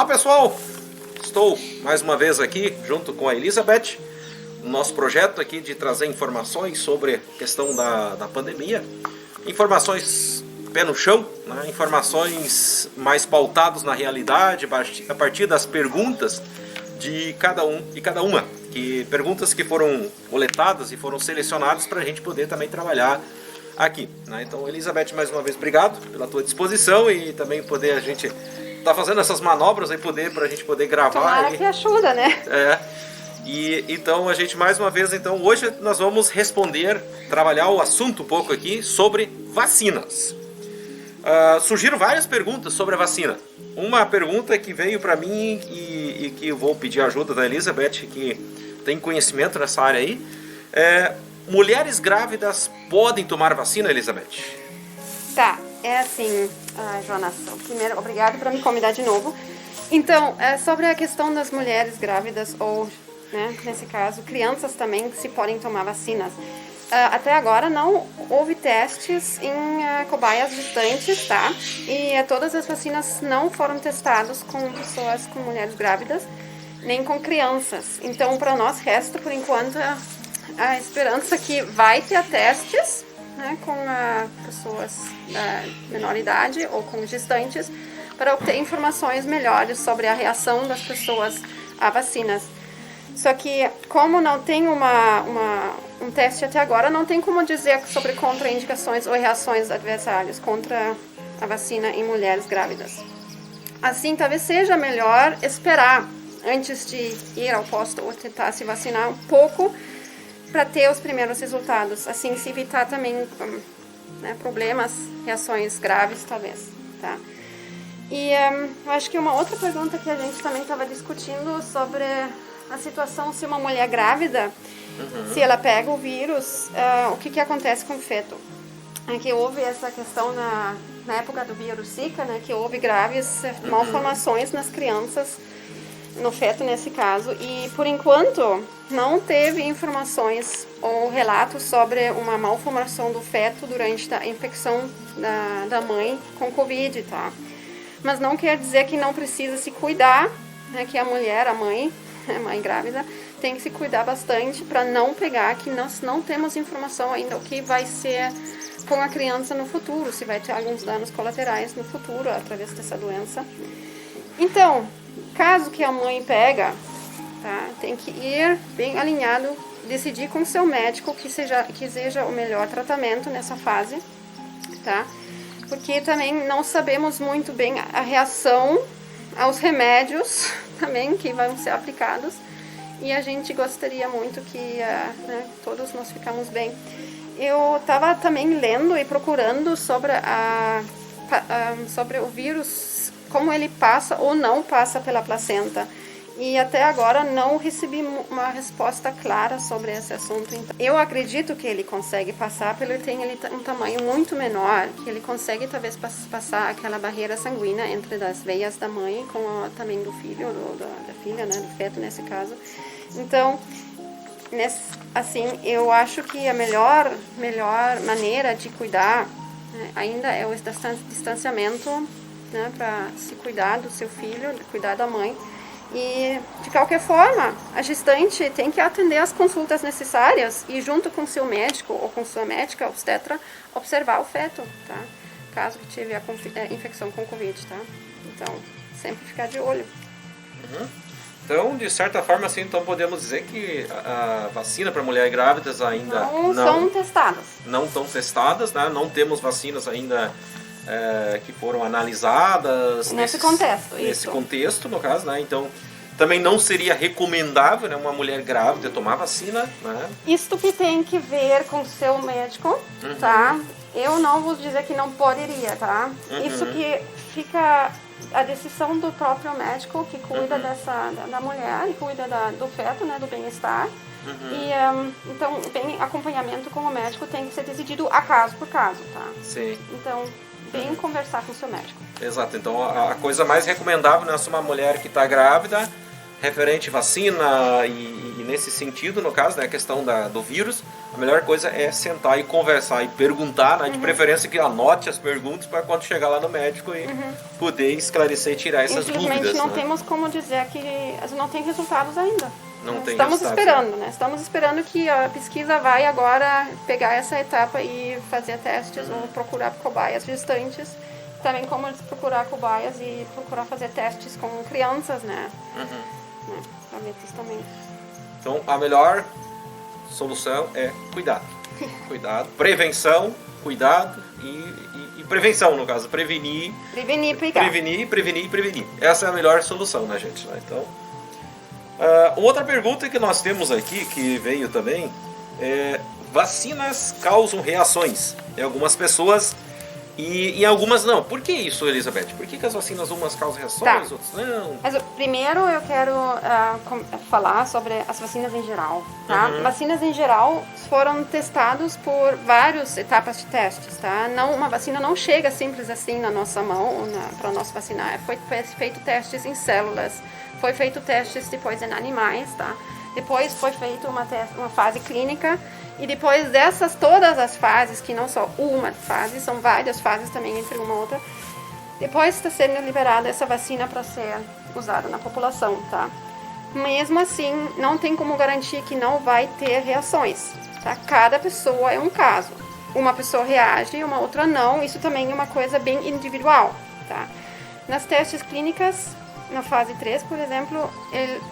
Olá pessoal, estou mais uma vez aqui junto com a Elizabeth, no nosso projeto aqui de trazer informações sobre a questão da pandemia, informações pé no chão, né? Informações mais pautadas na realidade, a partir das perguntas de cada um e cada uma, perguntas que foram coletadas e foram selecionadas para a gente poder também trabalhar aqui, né? Então, Elizabeth, mais uma vez, obrigado pela tua disposição e também poder a gente tá fazendo essas manobras aí para a gente poder gravar. Tomara que ajuda, né? E então a gente mais uma vez, então hoje nós vamos trabalhar o assunto um pouco aqui sobre vacinas. Surgiram várias perguntas sobre a vacina. Uma pergunta que veio para mim e que eu vou pedir a ajuda da Elizabeth, que tem conhecimento nessa área aí. Mulheres grávidas podem tomar vacina, Elizabeth? Tá, é assim, Jonas, primeiro, obrigado por me convidar de novo. Então, sobre a questão das mulheres grávidas ou, né, nesse caso, crianças também se podem tomar vacinas. Até agora não houve testes em cobaias gestantes, tá? E todas as vacinas não foram testadas com pessoas, com mulheres grávidas, nem com crianças. Então, para nós resta, por enquanto, a esperança que vai ter testes, né, com pessoas da menor idade ou com gestantes, para obter informações melhores sobre a reação das pessoas a vacinas. Só que, como não tem um teste até agora, não tem como dizer sobre contraindicações ou reações adversárias contra a vacina em mulheres grávidas. Assim, talvez seja melhor esperar antes de ir ao posto ou tentar se vacinar um pouco para ter os primeiros resultados. Assim, se evitar também problemas, reações graves, talvez, tá? E eu acho que uma outra pergunta que a gente também estava discutindo sobre a situação se uma mulher grávida, se ela pega o vírus, o que acontece com o feto? Que houve essa questão na época do vírus Zika, né, que houve graves malformações nas crianças, no feto nesse caso, e por enquanto não teve informações ou relatos sobre uma malformação do feto durante a infecção da mãe com Covid, tá? Mas não quer dizer que não precisa se cuidar, né, que a mulher, a mãe grávida, tem que se cuidar bastante para não pegar, que nós não temos informação ainda o que vai ser com a criança no futuro, se vai ter alguns danos colaterais no futuro através dessa doença. Então, caso que a mãe pega, tá, tem que ir bem alinhado, decidir com o seu médico que seja o melhor tratamento nessa fase, tá? Porque também não sabemos muito bem a reação aos remédios também que vão ser aplicados e a gente gostaria muito que todos nós ficamos bem. Eu estava também lendo e procurando sobre o vírus, como ele passa ou não passa pela placenta. E até agora não recebi uma resposta clara sobre esse assunto. Então, eu acredito que ele consegue passar, porque ele tem um tamanho muito menor, que ele consegue talvez passar aquela barreira sanguínea entre as veias da mãe com também do filho, da filha, né, do feto nesse caso. Então, assim, eu acho que a melhor maneira de cuidar, né, ainda é o distanciamento, né, para se cuidar do seu filho, cuidar da mãe. E, de qualquer forma, a gestante tem que atender as consultas necessárias e, junto com seu médico ou com sua médica obstetra, observar o feto, tá? Caso que tiver a infecção com Covid, tá? Então, sempre ficar de olho. Então, de certa forma, assim, então podemos dizer que a vacina para mulheres grávidas ainda não são testadas. Não estão testadas, né? Não temos vacinas ainda que foram analisadas nesse contexto, no caso, né? Então, também não seria recomendável, né, uma mulher grávida tomar vacina, né? Isto que tem que ver com o seu médico, tá? Eu não vou dizer que não poderia, tá? Isso que fica a decisão do próprio médico que cuida da mulher e cuida do feto, né, do bem-estar. E então, bem, acompanhamento com o médico tem que ser decidido a caso por caso, tá? Sim. Então, bem conversar com o seu médico. Exato. Então, a coisa mais recomendável, né, se uma mulher que está grávida, referente vacina e nesse sentido, no caso, né, a questão do vírus, a melhor coisa é sentar e conversar e perguntar, né, de preferência que anote as perguntas para quando chegar lá no médico e poder esclarecer e tirar essas Infelizmente, dúvidas. não né? temos como dizer que não tem resultados ainda. Não tem Estamos resultados, esperando, né? Estamos esperando que a pesquisa vai agora pegar essa etapa e fazer testes ou procurar cobaias distantes. Também como procurar cobaias e procurar fazer testes com crianças, né? Diabetes também. Então, a melhor solução é cuidado. Cuidado, prevenção, cuidado e prevenção, no caso, prevenir. Prevenir. Essa é a melhor solução, né, gente? Então, outra pergunta que nós temos aqui, que veio também, é: vacinas causam reações em algumas pessoas e em algumas não. Por que isso, Elizabeth? Por que as vacinas umas causam reações, outras não? Mas primeiro eu quero falar sobre as vacinas em geral, tá? Vacinas em geral foram testados por várias etapas de testes, tá? Uma vacina não chega simples assim na nossa mão para nós vacinar. Foi feito testes em células, foi feito testes depois em animais, tá? Depois foi feita uma fase clínica e depois dessas todas as fases, que não só uma fase, são várias fases também entre uma e outra, depois está sendo liberada essa vacina para ser usada na população, tá? Mesmo assim, não tem como garantir que não vai ter reações, tá? Cada pessoa é um caso. Uma pessoa reage, uma outra não. Isso também é uma coisa bem individual, tá? Nas testes clínicas, na fase 3, por exemplo,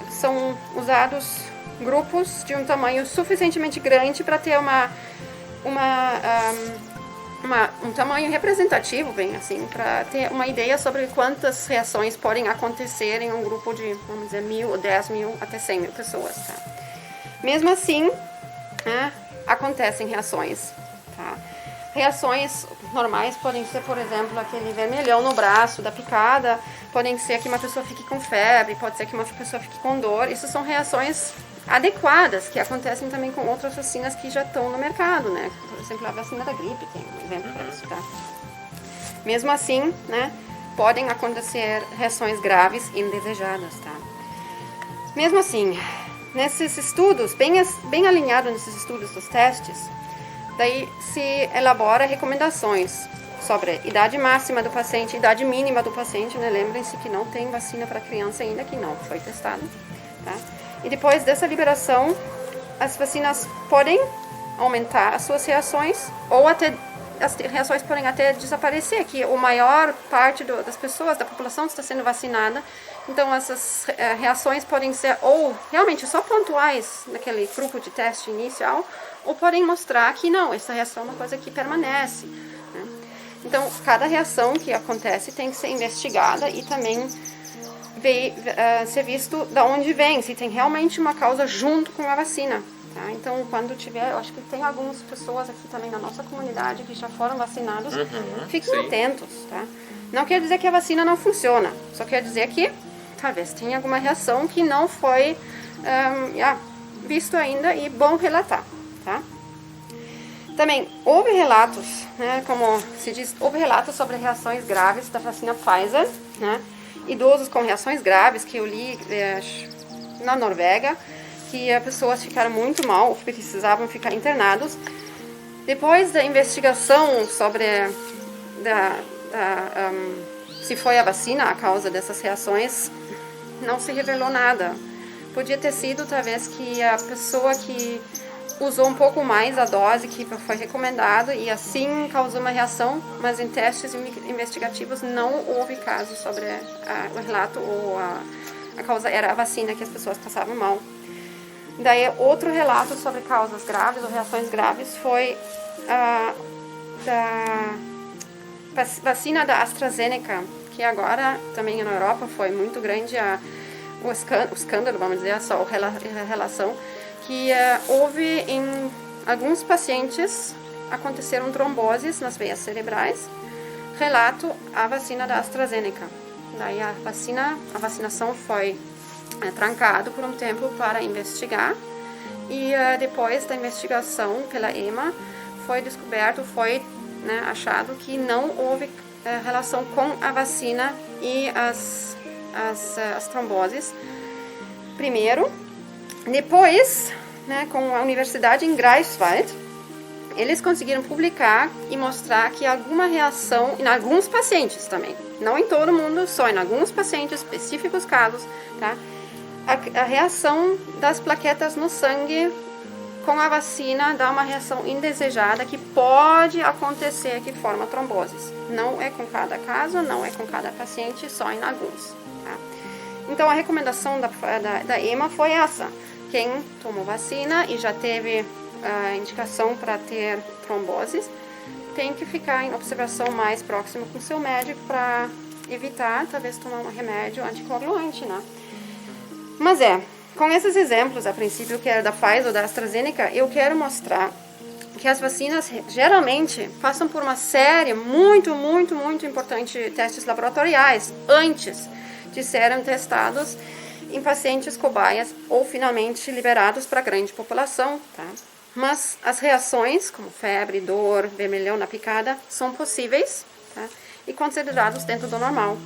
são usados grupos de um tamanho suficientemente grande para ter um tamanho representativo, bem assim, para ter uma ideia sobre quantas reações podem acontecer em um grupo de, vamos dizer, 1.000 ou 10.000 até 100.000 pessoas, tá? Mesmo assim, acontecem reações, tá? Reações normais podem ser, por exemplo, aquele vermelhão no braço da picada, podem ser que uma pessoa fique com febre, pode ser que uma pessoa fique com dor. Isso são reações adequadas, que acontecem também com outras vacinas que já estão no mercado, né? Por exemplo, a vacina da gripe tem um exemplo para isso, tá? Mesmo assim, né, podem acontecer reações graves e indesejadas, tá? Mesmo assim, nesses estudos, bem alinhado nesses estudos dos testes, daí se elabora recomendações sobre idade máxima do paciente, idade mínima do paciente, né? Lembrem-se que não tem vacina para criança ainda, que não foi testado, tá? E depois dessa liberação, as vacinas podem aumentar as suas reações ou até as reações podem até desaparecer, que a maior parte das pessoas, da população está sendo vacinada, então essas reações podem ser ou realmente só pontuais naquele grupo de teste inicial, ou podem mostrar que não, essa reação é uma coisa que permanece, né? Então, cada reação que acontece tem que ser investigada e também ser visto de onde vem, se tem realmente uma causa junto com a vacina. Tá? Então, quando tiver, eu acho que tem algumas pessoas aqui também na nossa comunidade que já foram vacinados, fiquem atentos, tá? Não quer dizer que a vacina não funciona, só quer dizer que talvez tenha alguma reação que não foi visto ainda e bom relatar, tá? Também houve relatos, né, como se diz, houve relatos sobre reações graves da vacina Pfizer, né? Idosos com reações graves que eu li na Noruega, que as pessoas ficaram muito mal, precisavam ficar internados. Depois da investigação sobre se foi a vacina a causa dessas reações, não se revelou nada. Podia ter sido, talvez, que a pessoa que usou um pouco mais a dose que foi recomendado e assim causou uma reação, mas em testes investigativos não houve caso sobre o relato ou a causa era a vacina que as pessoas passavam mal. Daí outro relato sobre causas graves ou reações graves foi da vacina da AstraZeneca, que agora também na Europa foi muito grande o escândalo, vamos dizer, a relação que houve em alguns pacientes, aconteceram tromboses nas veias cerebrais, relato a vacina da AstraZeneca. Daí a vacinação foi trancado por um tempo para investigar e depois da investigação pela EMA foi descoberto, achado que não houve relação com a vacina e as tromboses. Primeiro, Depois, né, com a universidade em Greifswald, eles conseguiram publicar e mostrar que alguma reação em alguns pacientes também, não em todo mundo, só em alguns pacientes, específicos casos, tá? A reação das plaquetas no sangue com a vacina dá uma reação indesejada que pode acontecer que forma tromboses. Não é com cada caso, não é com cada paciente, só em alguns. Tá? Então a recomendação da EMA foi essa. Quem tomou vacina e já teve a indicação para ter tromboses, tem que ficar em observação mais próxima com o seu médico para evitar, talvez, tomar um remédio anticoagulante, né? Mas com esses exemplos, a princípio, que era da Pfizer ou da AstraZeneca, eu quero mostrar que as vacinas geralmente passam por uma série muito importante de testes laboratoriais antes de serem testados em pacientes cobaias ou finalmente liberados para a grande população, tá? Mas as reações, como febre, dor, vermelhão na picada, são possíveis, tá? E considerados dentro do normal.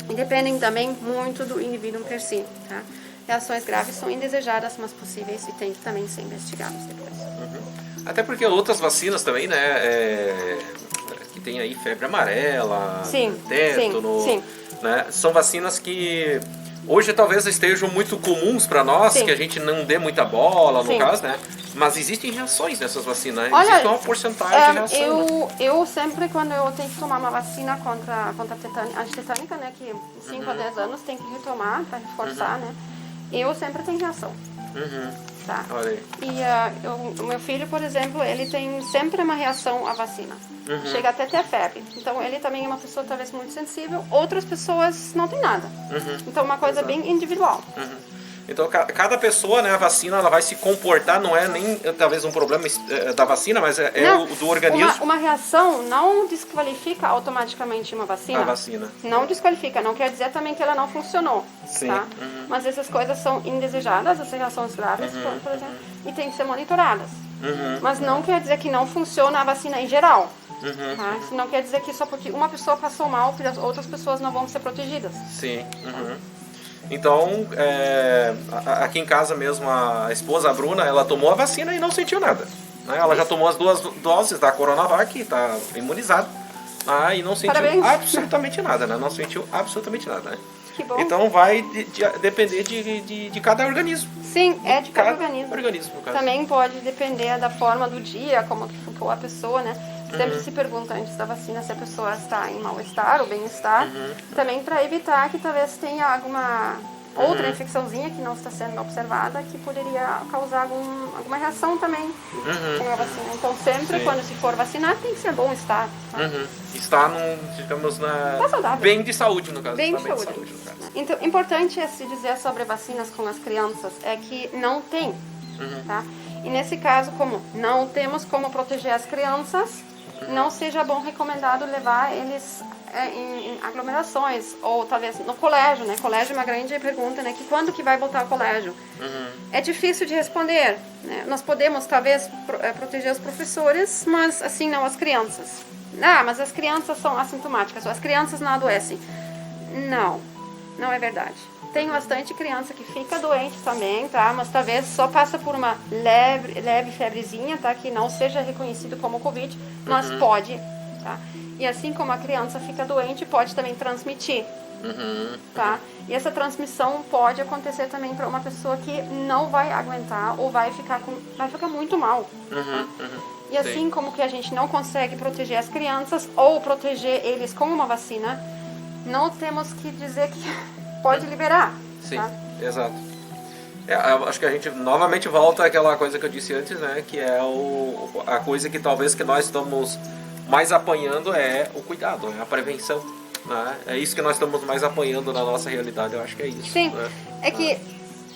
E dependem também muito do indivíduo per si, tá? Reações graves são indesejadas, mas possíveis e têm que também ser investigados depois. Até porque outras vacinas também, né, que tem aí febre amarela, tétano, sim. Né, são vacinas que hoje talvez estejam muito comuns para nós, que a gente não dê muita bola, no caso, né? Mas existem reações nessas vacinas, Olha, existe uma porcentagem de reação. Eu sempre, quando eu tenho que tomar uma vacina contra antitetânica, né, que 5 a 10 anos tem que retomar para reforçar, né? Eu sempre tenho reação. Tá? Olha aí. E o meu filho, por exemplo, ele tem sempre uma reação à vacina. Chega até ter febre. Então, ele também é uma pessoa talvez muito sensível. Outras pessoas não tem nada. Então, uma coisa bem individual. Então, cada pessoa, né, a vacina, ela vai se comportar, não é nem talvez um problema da vacina, mas não, o do organismo. Uma reação não desqualifica automaticamente uma vacina. A vacina. Não desqualifica, não quer dizer também que ela não funcionou. Sim. Tá? Mas essas coisas são indesejadas, as reações graves, por exemplo, e tem que ser monitoradas. Mas não quer dizer que não funciona a vacina em geral. Tá? Isso não quer dizer que só porque uma pessoa passou mal, que as outras pessoas não vão ser protegidas. Sim. Então, aqui em casa mesmo, a esposa, a Bruna, ela tomou a vacina e não sentiu nada. Né? Ela já tomou as 2 doses da Coronavac, está imunizada, e não sentiu absolutamente nada, né? Não sentiu absolutamente nada, né? Que bom. Então vai depender de cada organismo. Sim, é de cada organismo. No caso. Também pode depender da forma do dia, como que ficou a pessoa, né? Sempre se pergunta antes da vacina se a pessoa está em mal-estar ou bem-estar. Também para evitar que talvez tenha alguma outra infecçãozinha que não está sendo observada, que poderia causar alguma reação também com a vacina. Então sempre quando se for vacinar tem que ser bom estar. Tá? Está digamos, tá saudável. Bem de saúde, no caso. Bem de saúde. No caso. Então, importante é se dizer sobre vacinas com as crianças é que não tem. Tá? E nesse caso, como não temos como proteger as crianças, não seja bom recomendado levar eles em aglomerações ou talvez no colégio, né? Colégio é uma grande pergunta, né? Que quando que vai voltar ao colégio? É difícil de responder, né? Nós podemos talvez proteger os professores, mas assim não as crianças. Mas as crianças são assintomáticas, as crianças não adoecem. Não é verdade. Tem bastante criança que fica doente também, tá? Mas talvez só passa por uma leve febrezinha, tá? Que não seja reconhecido como Covid, mas pode, tá? E assim como a criança fica doente, pode também transmitir, tá? E essa transmissão pode acontecer também para uma pessoa que não vai aguentar ou vai ficar muito mal. Tá? E assim como que a gente não consegue proteger as crianças ou proteger eles com uma vacina, não temos que dizer que pode liberar. Sim, tá? Exato. Acho que a gente novamente volta àquela coisa que eu disse antes, né? Que é a coisa que talvez que nós estamos mais apanhando é o cuidado, é a prevenção. Né? É isso que nós estamos mais apanhando na nossa realidade, eu acho que é isso. Sim, né? é que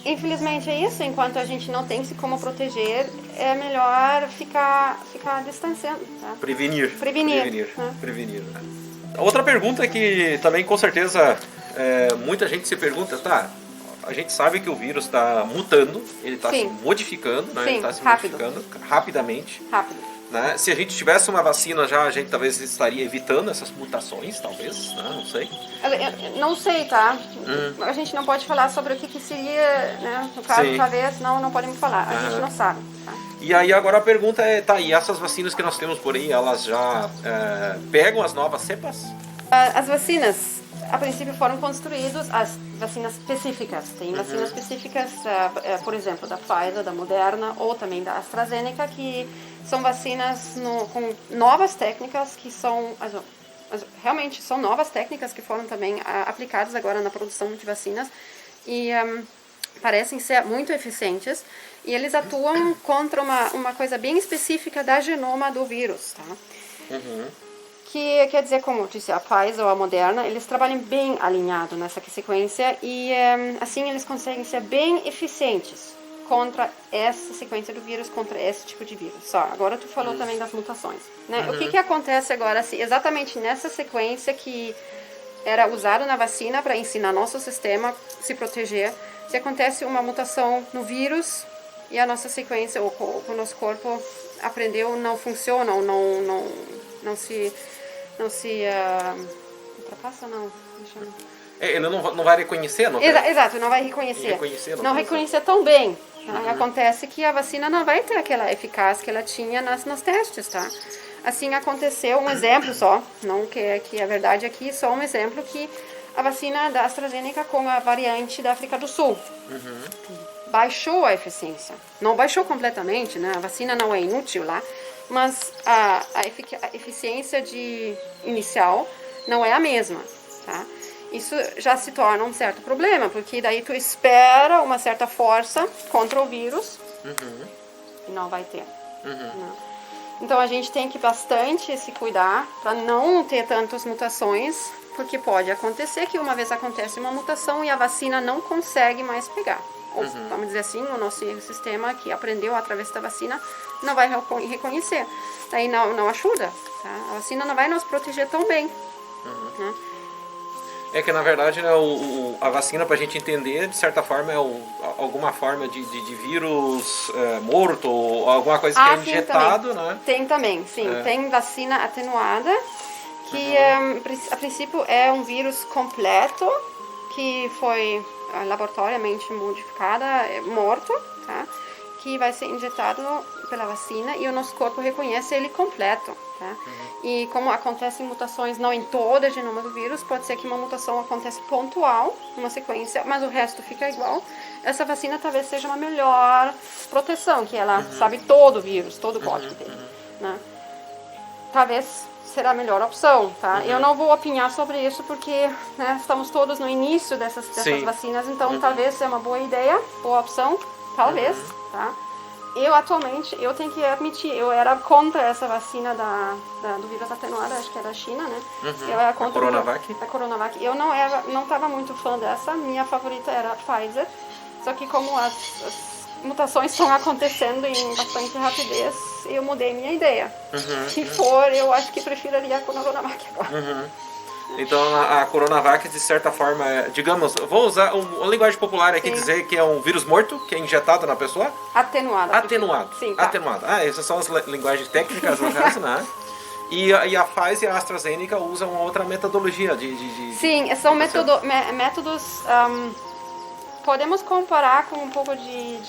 infelizmente é isso, enquanto a gente não tem como proteger, é melhor ficar distanciando. Tá? Prevenir. Né? Prevenir. Né? Outra pergunta que também com certeza muita gente se pergunta, a gente sabe que o vírus está mutando, ele está se modificando, né? Sim, ele está se modificando rapidamente. Rápido. né? Se a gente tivesse uma vacina já, a gente talvez estaria evitando essas mutações, talvez, né? Não sei. Eu não sei, tá? A gente não pode falar sobre o que seria, né? No caso, Sim. talvez, não podemos falar. A gente não sabe, tá? E aí agora a pergunta é, tá, e essas vacinas que nós temos por aí, elas já pegam as novas cepas? As vacinas, a princípio, foram construídas, as vacinas específicas. Tem vacinas específicas, por exemplo, da Pfizer, da Moderna ou também da AstraZeneca, que são vacinas com novas técnicas que são... realmente são novas técnicas que foram também aplicadas agora na produção de vacinas e parecem ser muito eficientes e eles atuam contra uma coisa bem específica da genoma do vírus, tá? Que quer dizer, como eu disse, a Pfizer ou a Moderna, eles trabalham bem alinhado nessa sequência e assim eles conseguem ser bem eficientes contra essa sequência do vírus, contra esse tipo de vírus. Só, agora tu falou também das mutações, né? O que acontece agora, se exatamente nessa sequência que era usada na vacina para ensinar nosso sistema a se proteger, se acontece uma mutação no vírus e a nossa sequência, ou o nosso corpo aprendeu, não funciona, ou não se ultrapassa, não. Ele não vai reconhecer, não? Exato, não vai reconhecer. Não reconhecer tão bem. Tá? Acontece que a vacina não vai ter aquela eficácia que ela tinha nos testes, tá? Assim aconteceu, um exemplo só, não que é verdade aqui, só um exemplo que a vacina da AstraZeneca com a variante da África do Sul baixou a eficiência. Não baixou completamente, né? A vacina não é inútil lá, mas a eficiência inicial não é a mesma, tá? Isso já se torna um certo problema, porque daí tu espera uma certa força contra o vírus e não vai ter. Né? Então a gente tem que bastante se cuidar para não ter tantas mutações, porque pode acontecer que uma vez acontece uma mutação e a vacina não consegue mais pegar. Ou, vamos dizer assim, o nosso sistema que aprendeu através da vacina não vai reconhecer. Daí não ajuda. Tá? A vacina não vai nos proteger tão bem. Né? É que na verdade, né, a vacina, pra gente entender, de certa forma, é alguma forma de vírus morto, ou alguma coisa que é injetado, também. Né? Tem também, sim. Tem vacina atenuada, que a princípio é um vírus completo, que foi laboratoriamente modificada, morto, tá? Que vai ser injetado pela vacina e o nosso corpo reconhece ele completo, tá? E como acontecem mutações não em toda a genoma do vírus, pode ser que uma mutação acontece pontual, numa sequência, mas o resto fica igual. Essa vacina talvez seja uma melhor proteção, que ela sabe todo o vírus, todo o código dele, né? Talvez será a melhor opção, tá? Eu não vou opinar sobre isso porque, né, estamos todos no início dessas vacinas, então talvez seja uma boa ideia, boa opção, talvez, tá? Eu atualmente, eu tenho que admitir, eu era contra essa vacina do vírus atenuado, acho que é da China, né? Eu era contra a Coronavac. Eu não estava muito fã dessa, minha favorita era a Pfizer, só que como as mutações estão acontecendo em bastante rapidez, eu mudei minha ideia. Se for, eu acho que preferiria a Coronavac agora. Então a Coronavac, de certa forma, digamos, vou usar uma linguagem popular aqui, dizer que é um vírus morto, que é injetado na pessoa? Atenuado. Sim, tá. Atenuado. Essas são as linguagens técnicas, no caso, né? E a Pfizer e a AstraZeneca usam outra metodologia Sim, são métodos... podemos comparar com um pouco de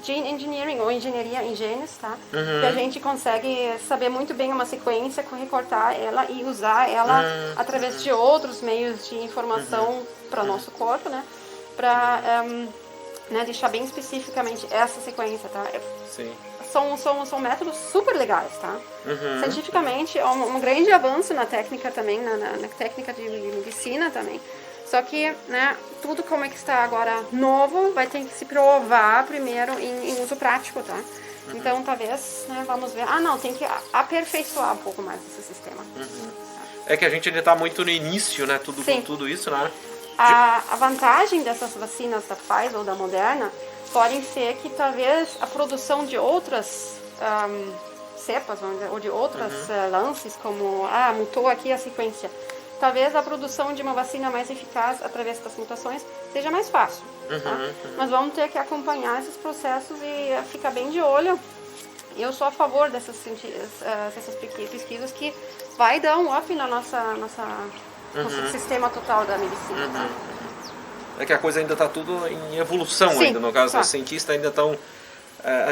gene engineering ou engenharia em genes, tá? Que a gente consegue saber muito bem uma sequência, recortar ela e usar ela através de outros meios de informação para o nosso corpo, né? Para deixar bem especificamente essa sequência, tá? Sim. São métodos super legais, tá? Cientificamente, é um grande avanço na técnica também, na técnica de medicina também. Só que, né, tudo como é que está agora novo, vai ter que se provar primeiro em uso prático, tá? Então, talvez, né, vamos ver. Tem que aperfeiçoar um pouco mais esse sistema. É que a gente ainda está muito no início, né, com tudo isso, né? A vantagem dessas vacinas da Pfizer ou da Moderna podem ser que talvez a produção de outras cepas, vamos dizer, ou de outras lances, como, mutou aqui a sequência. Talvez a produção de uma vacina mais eficaz através das mutações seja mais fácil. Tá? Mas vamos ter que acompanhar esses processos e ficar bem de olho Eu sou a favor dessas pesquisas que vai dar um up na nosso sistema total da medicina. Tá? É que a coisa ainda está tudo em evolução. Sim, ainda. No caso, claro. os cientistas ainda estão,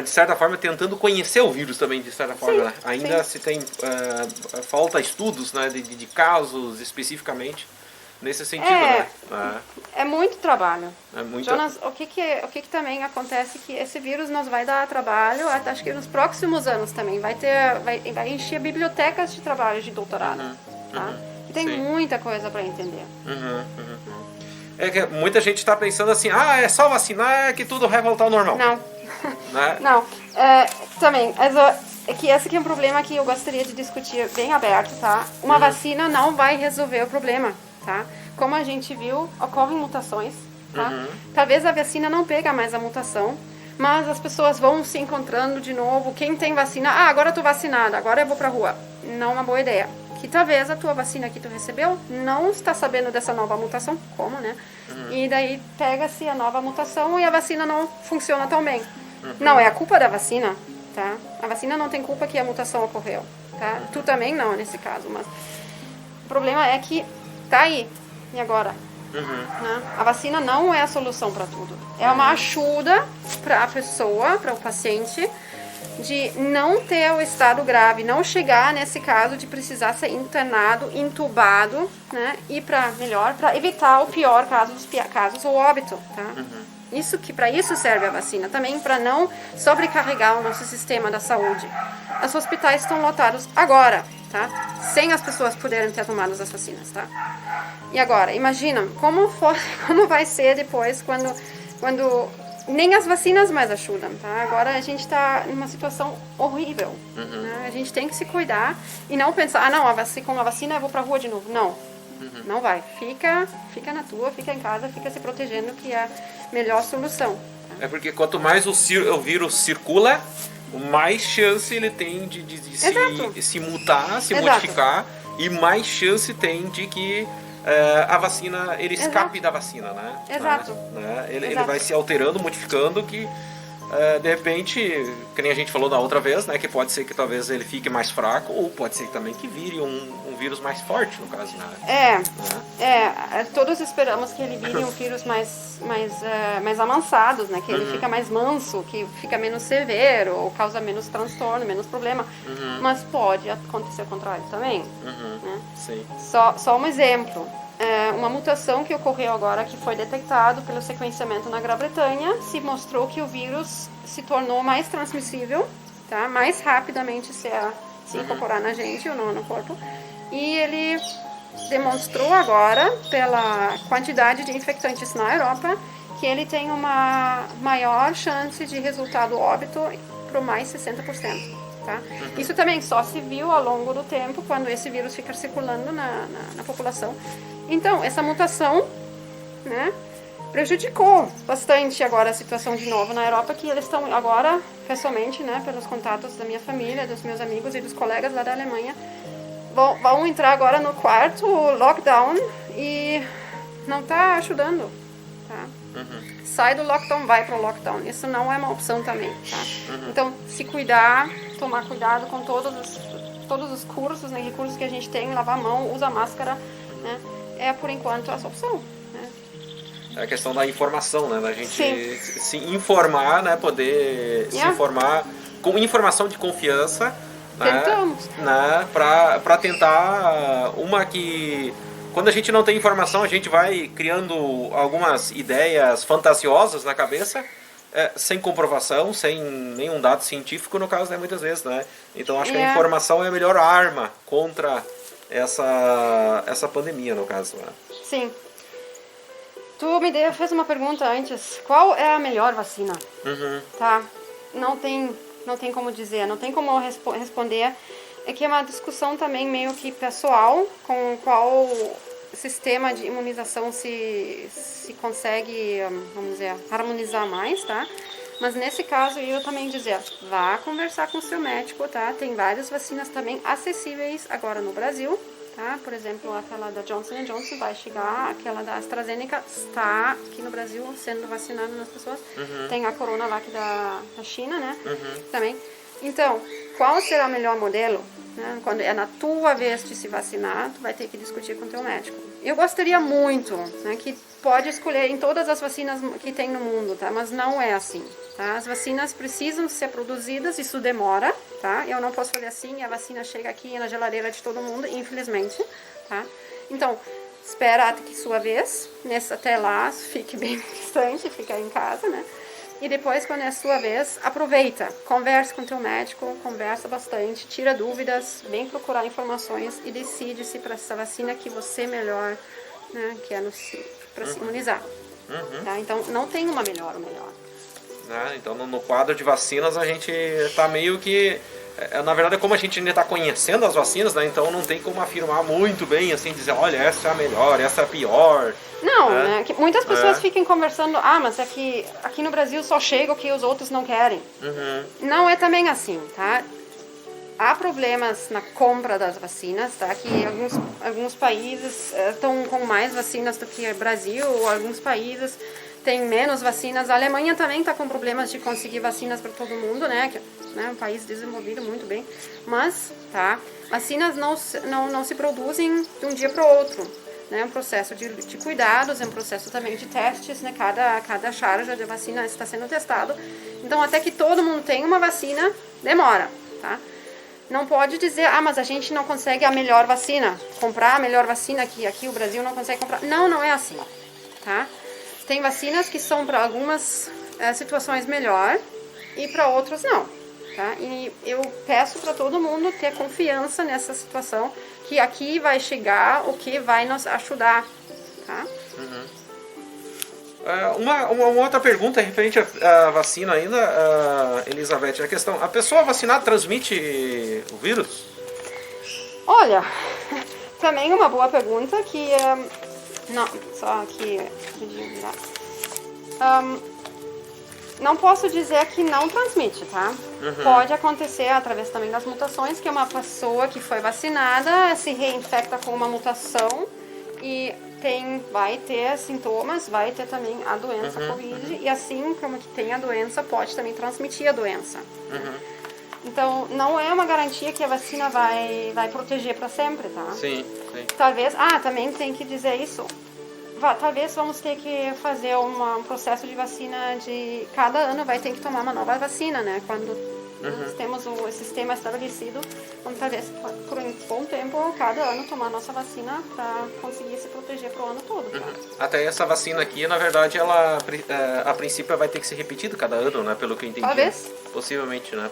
de certa forma, tentando conhecer o vírus também, de certa forma. Sim, Né? Ainda sim. se tem, falta estudos, né, de casos especificamente nesse sentido. Né? É muito trabalho. É muito... Jonas, o que também acontece que esse vírus nos vai dar trabalho, acho que nos próximos anos também, vai encher bibliotecas de trabalho de doutorado. Tá? E tem Sim. muita coisa para entender. É que muita gente está pensando assim, é só vacinar que tudo vai voltar ao normal. Não. Né? Não. Também, é que esse aqui é um problema que eu gostaria de discutir bem aberto, tá? Uma vacina não vai resolver o problema, tá? Como a gente viu, ocorrem mutações, tá? Talvez a vacina não pega mais a mutação, mas as pessoas vão se encontrando de novo. Quem tem vacina, agora eu tô vacinada, agora eu vou pra rua. Não é uma boa ideia. Que talvez a tua vacina que tu recebeu não está sabendo dessa nova mutação, como, né? E daí pega-se a nova mutação e a vacina não funciona tão bem. Não é a culpa da vacina, tá? A vacina não tem culpa que a mutação ocorreu, tá? Tu também não, nesse caso, mas o problema é que tá aí, e agora? Né? A vacina não é a solução para tudo. É uma ajuda para a pessoa, para o paciente, de não ter o estado grave, não chegar nesse caso de precisar ser internado, entubado, né? E para evitar o pior caso dos casos, o óbito, tá? Para isso serve a vacina, também para não sobrecarregar o nosso sistema da saúde. Os hospitais estão lotados agora, tá? Sem as pessoas poderem ter tomado as vacinas, tá? E agora, imagina como vai ser depois quando nem as vacinas mais ajudam, tá? Agora a gente está numa situação horrível, né? A gente tem que se cuidar e não pensar, com a vacina eu vou pra rua de novo. Não, não vai. Fica na tua, fica em casa, fica se protegendo, que é a melhor solução. Tá? É porque quanto mais o vírus circula, mais chance ele tem de se mutar, se modificar, e mais chance tem de que a vacina, ele escape da vacina, né? Exato. Né? Ele vai se alterando, modificando, que de repente, que nem a gente falou da outra vez, né? Que pode ser que talvez ele fique mais fraco, ou pode ser também que vire um vírus mais forte, no caso, né? Todos esperamos que ele vire um vírus mais avançado, né? Que ele fica mais manso, que fica menos severo, ou causa menos transtorno, menos problema. Mas pode acontecer o contrário também. Né? Sim. Só um exemplo. Uma mutação que ocorreu agora, que foi detectado pelo sequenciamento na Grã-Bretanha, se mostrou que o vírus se tornou mais transmissível, tá? Mais rapidamente se incorporar na gente ou no corpo. E ele demonstrou agora, pela quantidade de infectantes na Europa, que ele tem uma maior chance de resultado óbito por mais 60%. Tá? Isso também só se viu ao longo do tempo, quando esse vírus fica circulando na população. Então, essa mutação, né, prejudicou bastante agora a situação de novo na Europa, que eles estão agora, pessoalmente, né, pelos contatos da minha família, dos meus amigos e dos colegas lá da Alemanha, vão entrar agora no quarto lockdown e não está ajudando. Tá? Sai do lockdown, vai para o lockdown. Isso não é uma opção também. Tá? Então, se cuidar, tomar cuidado com todos os cursos, né, recursos que a gente tem, lavar a mão, usa máscara, né, é por enquanto essa opção. Né? É a questão da informação, né, da gente se informar, né, poder se informar com informação de confiança, né, para tentar que quando a gente não tem informação, a gente vai criando algumas ideias fantasiosas na cabeça, sem comprovação, sem nenhum dado científico, no caso, né, muitas vezes, né? Então, acho que a informação é a melhor arma contra essa pandemia, no caso. Né? Sim. Tu fez uma pergunta antes. Qual é a melhor vacina? Tá? Não tem como dizer, não tem como responder. É que é uma discussão também meio que pessoal, com qual sistema de imunização se consegue, vamos dizer, harmonizar mais, tá? Mas nesse caso eu também dizer, vá conversar com o seu médico, tá? Tem várias vacinas também acessíveis agora no Brasil, tá? Por exemplo, aquela da Johnson & Johnson vai chegar, aquela da AstraZeneca está aqui no Brasil sendo vacinada nas pessoas. Tem a Corona lá aqui da China, né? Também. Então, qual será o melhor modelo? Né? Quando é na tua vez de se vacinar, tu vai ter que discutir com o teu médico. Eu gostaria muito, né, que pode escolher em todas as vacinas que tem no mundo, tá? Mas não é assim, tá? As vacinas precisam ser produzidas, isso demora, tá? Eu não posso fazer assim, a vacina chega aqui na geladeira de todo mundo, infelizmente, tá? Então, espera até que sua vez, até lá, fique bem distante, fica em casa, né? E depois, quando é a sua vez, aproveita, conversa com teu médico, conversa bastante, tira dúvidas, vem procurar informações e decide se para essa vacina que você melhor, né, quer para se imunizar. Tá? Então, não tem uma melhor ou melhor. Então, no quadro de vacinas, a gente está meio que... Na verdade, como a gente ainda está conhecendo as vacinas, né, então não tem como afirmar muito bem, assim, dizer, olha, essa é a melhor, essa é a pior. Não, né? Que muitas pessoas fiquem conversando, mas é que aqui no Brasil só chega o que os outros não querem. Não é também assim, tá? Há problemas na compra das vacinas, tá? Que alguns países estão com mais vacinas do que o Brasil, alguns países têm menos vacinas. A Alemanha também está com problemas de conseguir vacinas para todo mundo, né? Um país desenvolvido muito bem. Mas, tá? Vacinas não se produzem de um dia para o outro. É um processo de cuidados, é um processo também de testes, né? Cada charge de vacina está sendo testado. Então, até que todo mundo tenha uma vacina, demora, tá? Não pode dizer, mas a gente não consegue a melhor vacina, comprar a melhor vacina aqui o Brasil não consegue comprar. Não é assim, tá? Tem vacinas que são para algumas situações melhor e para outras não, tá? E eu peço para todo mundo ter confiança nessa situação, que aqui vai chegar o que vai nos ajudar, tá? Uma outra pergunta referente à vacina ainda, Elizabeth, a questão, a pessoa vacinada transmite o vírus? Olha, também uma boa pergunta que não, só que não posso dizer que não transmite, tá? Pode acontecer através também das mutações, que uma pessoa que foi vacinada se reinfecta com uma mutação e vai ter sintomas, vai ter também a doença Covid, e assim como que tem a doença, pode também transmitir a doença. Então, não é uma garantia que a vacina vai proteger para sempre, tá? Sim. Talvez, também tem que dizer isso. Talvez vamos ter que fazer um processo de vacina de... Cada ano vai ter que tomar uma nova vacina, né? Quando nós temos o sistema estabelecido, vamos talvez por um bom tempo, cada ano tomar a nossa vacina para conseguir se proteger pro ano todo, tá? Até essa vacina aqui, na verdade, ela a princípio vai ter que ser repetida cada ano, né? Pelo que eu entendi. Talvez. Possivelmente, né?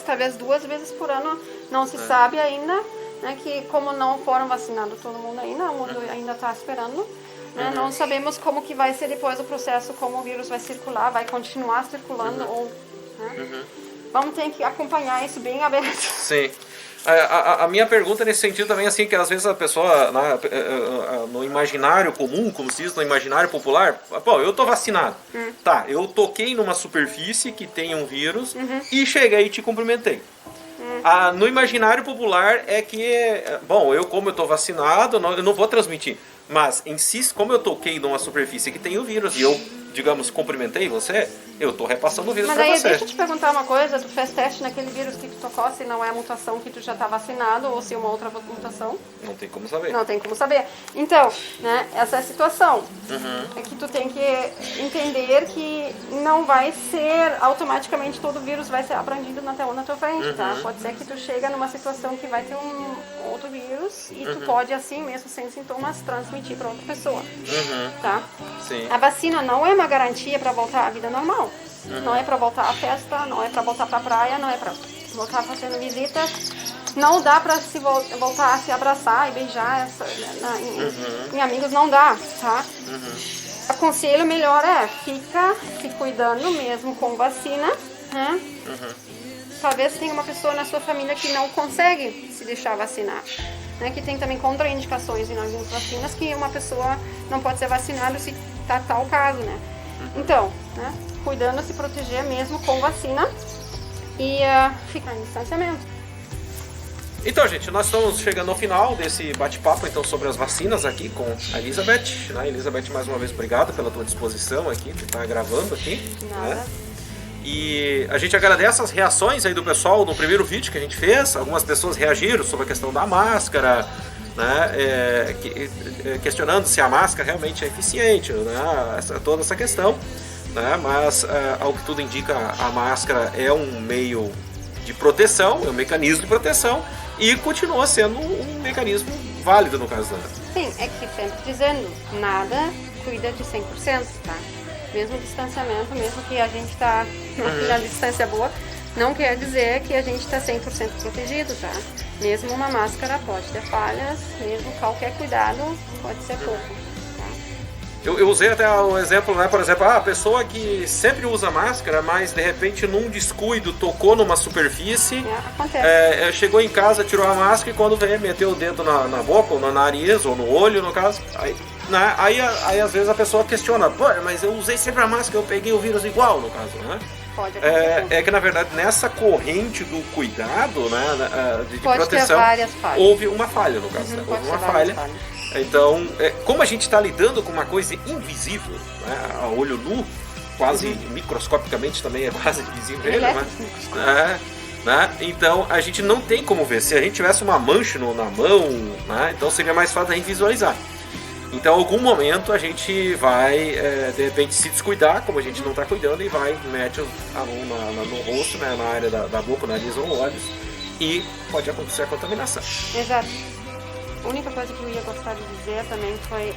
Talvez 2 vezes por ano, não se sabe ainda, né? Que como não foram vacinados todo mundo ainda, o mundo ainda está esperando. Né? Não sabemos como que vai ser depois o processo, como o vírus vai circular, vai continuar circulando ou... Né? Vamos ter que acompanhar isso bem aberto. Sim. A minha pergunta nesse sentido também, assim, que às vezes a pessoa, no imaginário comum, como se diz, no imaginário popular, eu tô vacinado. Tá, eu toquei numa superfície que tem um vírus e cheguei e te cumprimentei. No imaginário popular é que, como eu tô vacinado, eu não vou transmitir. Mas, como eu toquei numa superfície que tem o vírus e eu, digamos, cumprimentei você, eu tô repassando o vírus para você. Mas aí, deixa eu te perguntar uma coisa, tu fez teste naquele vírus que tu tocou, se não é a mutação que tu já tá vacinado ou se é uma outra mutação? Não tem como saber. Não tem como saber. Então, né, essa é a situação. É que tu tem que entender que não vai ser, automaticamente todo vírus vai ser aprendido na tua frente, tá? Pode ser que tu chega numa situação que vai ter um outro vírus e tu pode, assim mesmo, sem sintomas, transmitir para outra pessoa, tá? Sim. A vacina não é uma garantia para voltar à vida normal. Não é para voltar à festa, não é para voltar para a praia, não é para voltar fazendo visitas. Não dá para voltar a se abraçar e beijar em amigos, não dá, tá? Aconselho melhor fica se cuidando mesmo com vacina, né? Talvez tenha uma pessoa na sua família que não consegue se deixar vacinar, né? Que tem também contraindicações em algumas vacinas que uma pessoa não pode ser vacinada se tá tal caso, né? Então, né? Cuidando, se proteger mesmo com vacina e ficar em distanciamento. Então, gente, nós estamos chegando ao final desse bate-papo então sobre as vacinas aqui com a Elizabeth. Elizabeth, mais uma vez, obrigado pela tua disposição aqui, de estar gravando aqui. Nada. Né? E a gente agradece as reações aí do pessoal no primeiro vídeo que a gente fez. Algumas pessoas reagiram sobre a questão da máscara, né, questionando se a máscara realmente é eficiente, né, toda essa questão, né, mas ao que tudo indica, a máscara é um meio de proteção, é um mecanismo de proteção e continua sendo um mecanismo válido no caso da... Sim, é que sempre dizendo, nada cuida de 100%, tá? Mesmo distanciamento, mesmo que a gente está na distância boa, não quer dizer que a gente está 100% protegido, tá? Mesmo uma máscara pode ter falhas, mesmo qualquer cuidado pode ser pouco, tá? Eu usei até o exemplo, né, por exemplo, a pessoa que sempre usa máscara, mas de repente num descuido tocou numa superfície, acontece. Chegou em casa, tirou a máscara e quando veio, meteu o dedo na boca, ou no nariz, ou no olho, no caso, né? Aí às vezes a pessoa questiona, pô, mas eu usei sempre a máscara, eu peguei o vírus igual, no caso, né? Pode acontecer. É que na verdade nessa corrente do cuidado, né, de pode proteção, ter várias falhas. Houve uma falha no caso, né? Houve uma falha. Então, como a gente está lidando com uma coisa invisível, né, a olho nu, quase microscopicamente também é quase invisível, né? Então a gente não tem como ver. Se a gente tivesse uma mancha na mão, né, então seria mais fácil a gente visualizar. Então, em algum momento a gente vai, de repente, se descuidar, como a gente não está cuidando, e vai, mete a mão no rosto, né, na área da boca, nariz ou olhos, e pode acontecer a contaminação. Exato. A única coisa que eu ia gostar de dizer também foi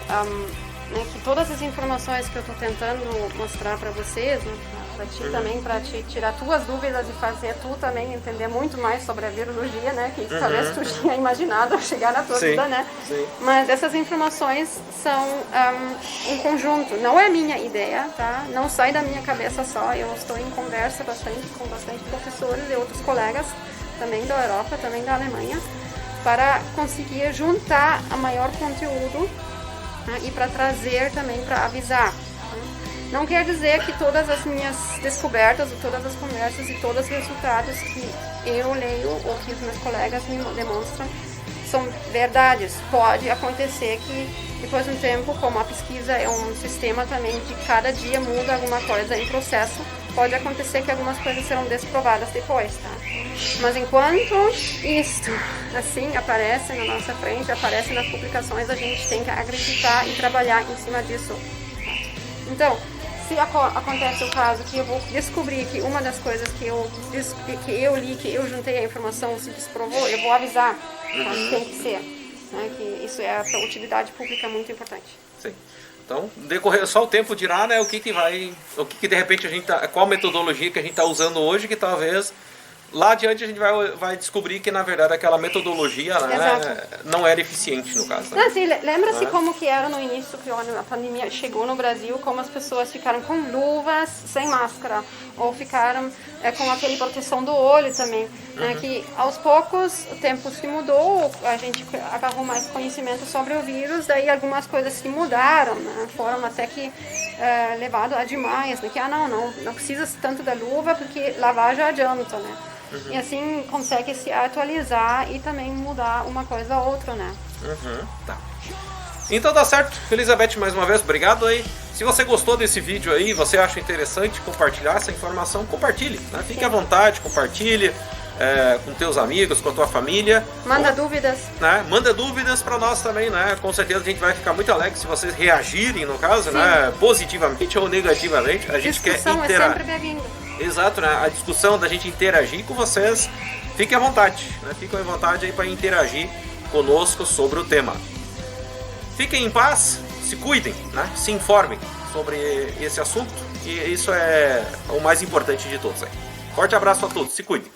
né, que todas as informações que eu estou tentando mostrar para vocês, né, para ti também, para te tirar tuas dúvidas e fazer tu também entender muito mais sobre a virologia, né, que talvez tu tinha imaginado chegar na tua vida, né? Sim. Mas essas informações são um conjunto, não é minha ideia, tá? Não sai da minha cabeça só, eu estou em conversa com bastante professores e outros colegas, também da Europa, também da Alemanha, para conseguir juntar a maior conteúdo, né, e para trazer também, para avisar. Não quer dizer que todas as minhas descobertas, todas as conversas e todos os resultados que eu leio ou que os meus colegas me demonstram são verdades. Pode acontecer que depois de um tempo, como a pesquisa é um sistema também de cada dia muda alguma coisa em processo, pode acontecer que algumas coisas serão desprovadas depois, tá? Mas enquanto isto assim aparece na nossa frente, aparece nas publicações, a gente tem que acreditar e trabalhar em cima disso. Então, se acontece o caso que eu vou descobrir que uma das coisas que eu li, que eu juntei a informação se desprovou, eu vou avisar, tá? Tem que ser, né? Que isso é para utilidade pública muito importante. Sim. Então, decorrer só o tempo dirá, né, o que de repente a gente qual metodologia que a gente está usando hoje, que talvez lá adiante a gente vai descobrir que na verdade aquela metodologia, né, não era eficiente no caso. Né? Sim, lembra-se como que era no início, que a pandemia chegou no Brasil, como as pessoas ficaram com luvas sem máscara, ou ficaram com aquele proteção do olho também, né, que aos poucos o tempo se mudou, a gente agarrou mais conhecimento sobre o vírus, daí algumas coisas se mudaram, né, foram até que levado a demais, né, que não precisa tanto da luva, porque lavar já adianta, né. E assim consegue se atualizar e também mudar uma coisa ou outra, né? Tá. Então tá certo. Elizabeth, mais uma vez, obrigado aí. Se você gostou desse vídeo aí, você acha interessante compartilhar essa informação, compartilhe, né? Fique à vontade, compartilhe com teus amigos, com a tua família. Manda dúvidas. Né? Manda dúvidas para nós também, né? Com certeza a gente vai ficar muito alegre se vocês reagirem, no caso, né? Positivamente ou negativamente. A gente quer interagir. É sempre bem-vinda. Exato, né? A discussão da gente interagir com vocês, fiquem à vontade, né? Fiquem à vontade aí para interagir conosco sobre o tema. Fiquem em paz, se cuidem, né? Se informem sobre esse assunto, e isso é o mais importante de todos aí. Forte abraço a todos, se cuidem.